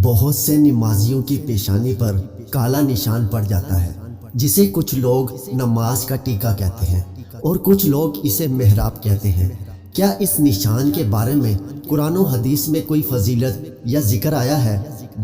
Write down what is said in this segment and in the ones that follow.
بہت سے نمازیوں کی پیشانی پر کالا نشان پڑ جاتا ہے، جسے کچھ لوگ نماز کا ٹیکا کہتے ہیں اور کچھ لوگ اسے محراب کہتے ہیں۔ کیا اس نشان کے بارے میں قرآن و حدیث میں کوئی فضیلت یا ذکر آیا ہے؟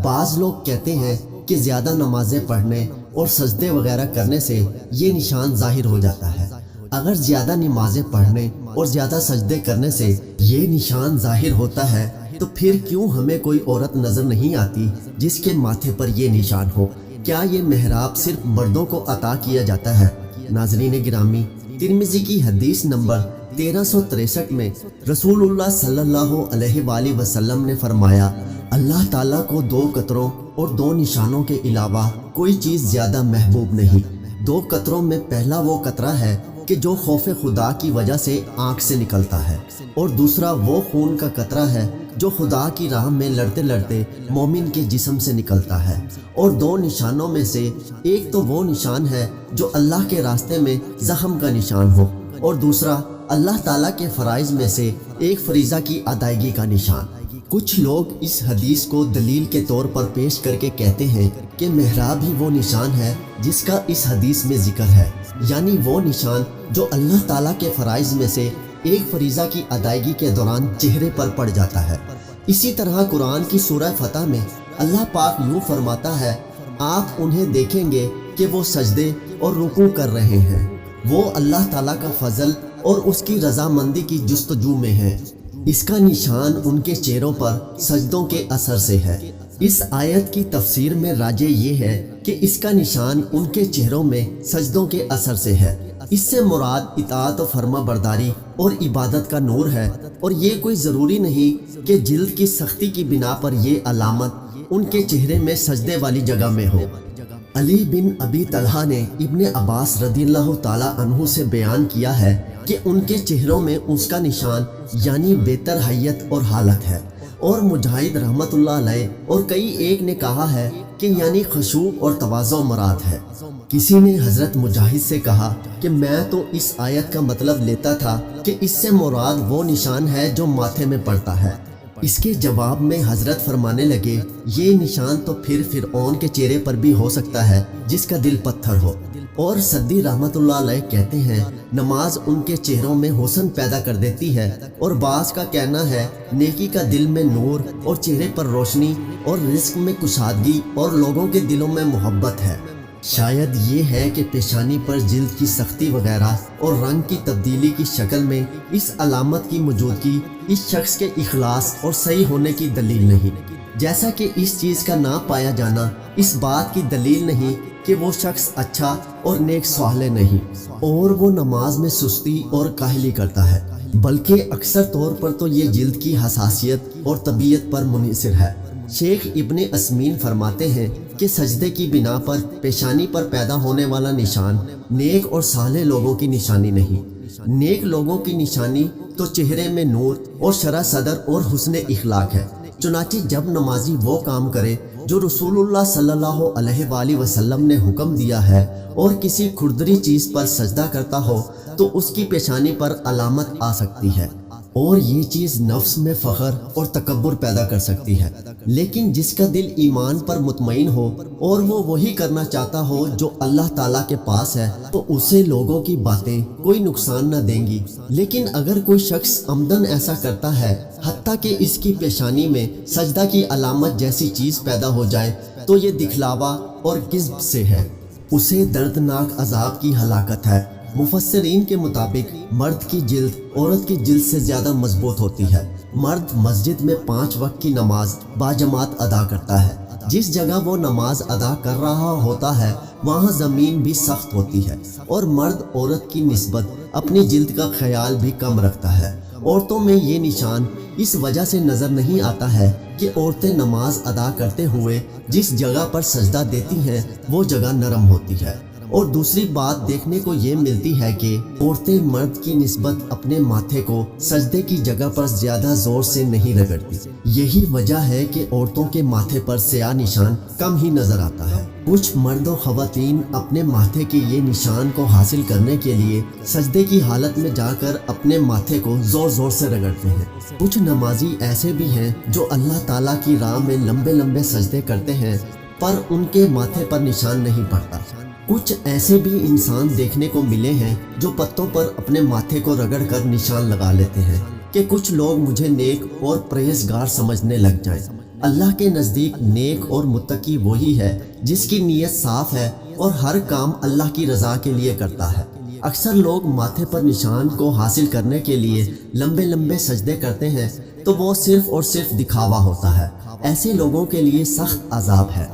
بعض لوگ کہتے ہیں کہ زیادہ نمازیں پڑھنے اور سجدے وغیرہ کرنے سے یہ نشان ظاہر ہو جاتا ہے۔ اگر زیادہ نمازیں پڑھنے اور زیادہ سجدے کرنے سے یہ نشان ظاہر ہوتا ہے تو پھر کیوں ہمیں کوئی عورت نظر نہیں آتی جس کے ماتھے پر یہ نشان ہو؟ کیا یہ محراب صرف مردوں کو عطا کیا جاتا ہے؟ ناظرین گرامی، ترمذی کی حدیث نمبر 1363 میں رسول اللہ صلی اللہ علیہ وآلہ وسلم نے فرمایا، اللہ تعالیٰ کو 2 قطروں اور 2 نشانوں کے علاوہ کوئی چیز زیادہ محبوب نہیں۔ 2 قطروں میں پہلا وہ قطرہ ہے کہ جو خوف خدا کی وجہ سے آنکھ سے نکلتا ہے، اور دوسرا وہ خون کا قطرہ ہے جو خدا کی راہ میں لڑتے لڑتے مومن کے جسم سے نکلتا ہے۔ اور 2 نشانوں میں سے ایک تو وہ نشان ہے جو اللہ کے راستے میں زخم کا نشان ہو، اور دوسرا اللہ تعالیٰ کے فرائض میں سے ایک فریضہ کی ادائیگی کا نشان۔ کچھ لوگ اس حدیث کو دلیل کے طور پر پیش کر کے کہتے ہیں کہ محراب ہی وہ نشان ہے جس کا اس حدیث میں ذکر ہے، یعنی وہ نشان جو اللہ تعالیٰ کے فرائض میں سے ایک فریضہ کی ادائیگی کے دوران چہرے پر پڑ جاتا ہے۔ اسی طرح قرآن کی سورہ فتح میں اللہ پاک یوں فرماتا ہے، آپ انہیں دیکھیں گے کہ وہ سجدے اور رکوع کر رہے ہیں، وہ اللہ تعالیٰ کا فضل اور اس کی رضامندی کی جستجو میں ہیں۔ اس کا نشان ان کے چہروں پر سجدوں کے اثر سے ہے۔ اس آیت کی تفسیر میں راجح یہ ہے کہ اس کا نشان ان کے چہروں میں سجدوں کے اثر سے ہے۔ اس سے مراد اطاعت و فرما برداری اور عبادت کا نور ہے، اور یہ کوئی ضروری نہیں کہ جلد کی سختی کی بنا پر یہ علامت ان کے چہرے میں سجدے والی جگہ میں ہو۔ علی بن ابی طلحہ نے ابن عباس رضی اللہ تعالی عنہ سے بیان کیا ہے کہ ان کے چہروں میں اس کا نشان یعنی بہتر حیت اور حالت ہے، اور مجاہد رحمت اللہ علیہ اور کئی ایک نے کہا ہے کہ یعنی خشوع اور تواضع مراد ہے۔ کسی نے حضرت مجاہد سے کہا کہ میں تو اس آیت کا مطلب لیتا تھا کہ اس سے مراد وہ نشان ہے جو ماتھے میں پڑتا ہے۔ اس کے جواب میں حضرت فرمانے لگے، یہ نشان تو پھر فرعون کے چہرے پر بھی ہو سکتا ہے جس کا دل پتھر ہو۔ اور سدی رحمت اللہ علیہ کہتے ہیں، نماز ان کے چہروں میں حسن پیدا کر دیتی ہے، اور بعض کا کہنا ہے نیکی کا دل میں نور اور چہرے پر روشنی اور رزق میں کشادگی اور لوگوں کے دلوں میں محبت ہے۔ شاید یہ ہے کہ پیشانی پر جلد کی سختی وغیرہ اور رنگ کی تبدیلی کی شکل میں اس علامت کی موجودگی اس شخص کے اخلاص اور صحیح ہونے کی دلیل نہیں، جیسا کہ اس چیز کا نہ پایا جانا اس بات کی دلیل نہیں کہ وہ شخص اچھا اور نیک صالح نہیں، اور وہ نماز میں سستی اور کاہلی کرتا ہے، بلکہ اکثر طور پر تو یہ جلد کی حساسیت اور طبیعت پر منحصر ہے۔ شیخ ابن اسمین فرماتے ہیں کہ سجدے کی بنا پر پیشانی پر پیدا ہونے والا نشان نیک اور صالح لوگوں کی نشانی نہیں۔ نیک لوگوں کی نشانی تو چہرے میں نور اور شرح صدر اور حسن اخلاق ہے۔ چنانچہ جب نمازی وہ کام کرے جو رسول اللہ صلی اللہ علیہ وآلہ وسلم نے حکم دیا ہے اور کسی کھردری چیز پر سجدہ کرتا ہو تو اس کی پیشانی پر علامت آ سکتی ہے، اور یہ چیز نفس میں فخر اور تکبر پیدا کر سکتی ہے۔ لیکن جس کا دل ایمان پر مطمئن ہو اور وہ وہی کرنا چاہتا ہو جو اللہ تعالیٰ کے پاس ہے، تو اسے لوگوں کی باتیں کوئی نقصان نہ دیں گی۔ لیکن اگر کوئی شخص عمدن ایسا کرتا ہے حتیٰ کہ اس کی پیشانی میں سجدہ کی علامت جیسی چیز پیدا ہو جائے تو یہ دکھلاوا اور کذب سے ہے، اسے دردناک عذاب کی ہلاکت ہے۔ مفسرین کے مطابق مرد کی جلد عورت کی جلد سے زیادہ مضبوط ہوتی ہے۔ مرد مسجد میں 5 وقت کی نماز باجماعت ادا کرتا ہے۔ جس جگہ وہ نماز ادا کر رہا ہوتا ہے وہاں زمین بھی سخت ہوتی ہے، اور مرد عورت کی نسبت اپنی جلد کا خیال بھی کم رکھتا ہے۔ عورتوں میں یہ نشان اس وجہ سے نظر نہیں آتا ہے کہ عورتیں نماز ادا کرتے ہوئے جس جگہ پر سجدہ دیتی ہیں وہ جگہ نرم ہوتی ہے، اور دوسری بات دیکھنے کو یہ ملتی ہے کہ عورتیں مرد کی نسبت اپنے ماتھے کو سجدے کی جگہ پر زیادہ زور سے نہیں رگڑتی۔ یہی وجہ ہے کہ عورتوں کے ماتھے پر سیاہ نشان کم ہی نظر آتا ہے۔ کچھ مرد و خواتین اپنے ماتھے کے یہ نشان کو حاصل کرنے کے لیے سجدے کی حالت میں جا کر اپنے ماتھے کو زور زور سے رگڑتے ہیں۔ کچھ نمازی ایسے بھی ہیں جو اللہ تعالیٰ کی راہ میں لمبے لمبے سجدے کرتے ہیں پر ان کے ماتھے پر نشان نہیں پڑتا۔ کچھ ایسے بھی انسان دیکھنے کو ملے ہیں جو پتوں پر اپنے ماتھے کو رگڑ کر نشان لگا لیتے ہیں کہ کچھ لوگ مجھے نیک اور پرہیزگار سمجھنے لگ جائیں۔ اللہ کے نزدیک نیک اور متقی وہی ہے جس کی نیت صاف ہے اور ہر کام اللہ کی رضا کے لیے کرتا ہے۔ اکثر لوگ ماتھے پر نشان کو حاصل کرنے کے لیے لمبے لمبے سجدے کرتے ہیں تو وہ صرف اور صرف دکھاوا ہوتا ہے۔ ایسے لوگوں کے لیے سخت عذاب ہے۔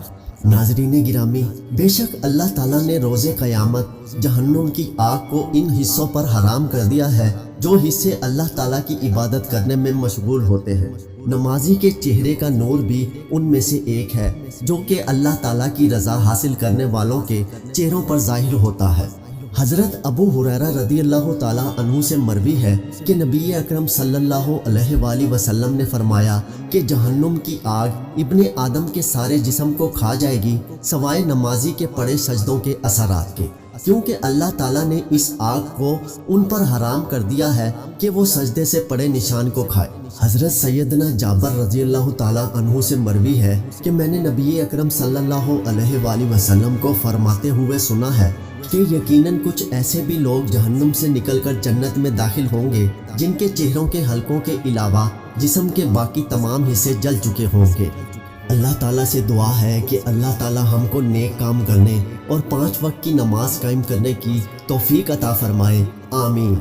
ناظرین گرامی، بے شک اللہ تعالیٰ نے روز قیامت جہنم کی آگ کو ان حصوں پر حرام کر دیا ہے جو حصے اللہ تعالیٰ کی عبادت کرنے میں مشغول ہوتے ہیں۔ نمازی کے چہرے کا نور بھی ان میں سے ایک ہے جو کہ اللہ تعالیٰ کی رضا حاصل کرنے والوں کے چہروں پر ظاہر ہوتا ہے۔ حضرت ابو ہریرہ رضی اللہ تعالیٰ عنہ سے مروی ہے کہ نبی اکرم صلی اللہ علیہ وآلہ وسلم نے فرمایا کہ جہنم کی آگ ابن آدم کے سارے جسم کو کھا جائے گی سوائے نمازی کے پڑے سجدوں کے اثرات کے، کیونکہ اللہ تعالیٰ نے اس آگ کو ان پر حرام کر دیا ہے کہ وہ سجدے سے پڑے نشان کو کھائے۔ حضرت سیدنا جابر رضی اللہ تعالیٰ عنہ سے مروی ہے کہ میں نے نبی اکرم صلی اللہ علیہ وآلہ وسلم کو فرماتے ہوئے سنا ہے کہ یقیناً کچھ ایسے بھی لوگ جہنم سے نکل کر جنت میں داخل ہوں گے جن کے چہروں کے حلقوں کے علاوہ جسم کے باقی تمام حصے جل چکے ہوں گے۔ اللہ تعالیٰ سے دعا ہے کہ اللہ تعالیٰ ہم کو نیک کام کرنے اور 5 وقت کی نماز قائم کرنے کی توفیق عطا فرمائے، آمین۔